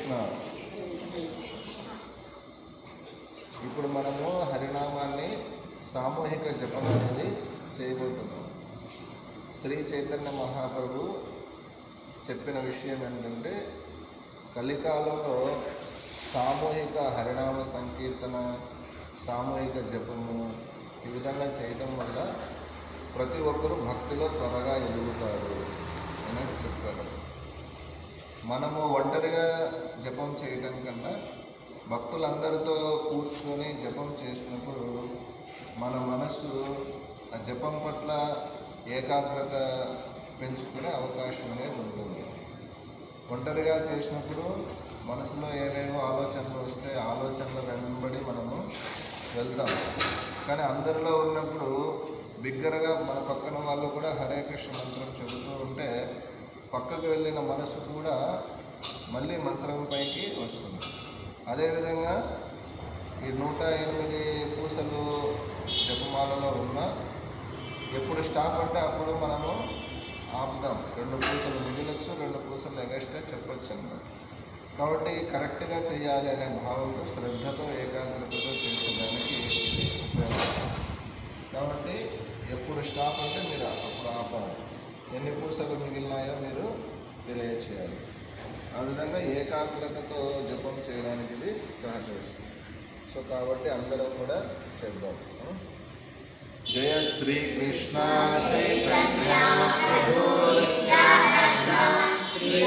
కృష్ణ. ఇప్పుడు మనము హరినామాన్ని సామూహిక జపం అనేది చేయబోతున్నాం. శ్రీ చైతన్య మహాప్రభు చెప్పిన విషయం ఏంటంటే, కలికాలంలో సామూహిక హరినామ సంకీర్తన, సామూహిక జపము ఈ విధంగా చేయడం వల్ల ప్రతి ఒక్కరూ భక్తిలో త్వరగా ఎదుగుతారు అనేది చెప్తారు. మనము ఒంటరిగా జపం చేయడం కన్నా భక్తులందరితో కూర్చొని జపం చేసినప్పుడు మన మనసు ఆ జపం పట్ల ఏకాగ్రత పెంచుకునే అవకాశం అనేది ఉంటుంది. ఒంటరిగా చేసినప్పుడు మనసులో ఏవేవో ఆలోచనలు వస్తే ఆలోచనలు వెంబడి మనము వెళ్తాం. కానీ అందరిలో ఉన్నప్పుడు బిగ్గరగా మన పక్కన వాళ్ళు కూడా హరే కృష్ణ మంత్రం చెబుతూ ఉంటే పక్కకు వెళ్ళిన మనసు కూడా మళ్ళీ మంత్రం పైకి వస్తుంది. అదేవిధంగా ఈ 108 పూసలు జపమాలలో ఉన్న ఎప్పుడు స్టాప్ అంటే అప్పుడు మనము ఆపుదాం. 2 పూసలు మిగిలొచ్చు, 2 పూసలు ఎగస్ట్రా చెప్పొచ్చు అన్నమాట. కాబట్టి కరెక్ట్గా చేయాలి అనే భావంతో, శ్రద్ధతో, ఏకాగ్రతతో చేసేదానికి ఇది ఉపయోగపడుతుంది. కాబట్టి ఎప్పుడు స్టాప్ అంటే మీరు అప్పుడు ఆపాలి. ఎన్ని పూసలు మిగిలినాయో మీరు తెలియచేయాలి. ఆ విధంగా ఏకాగ్రతతో జపం చేయడానికి ఇది సహకరిస్తుంది. సో కాబట్టి అందరం కూడా చేద్దాం. జయ శ్రీకృష్ణ చైతన్య ప్రభు నిత్యానంద శ్రీ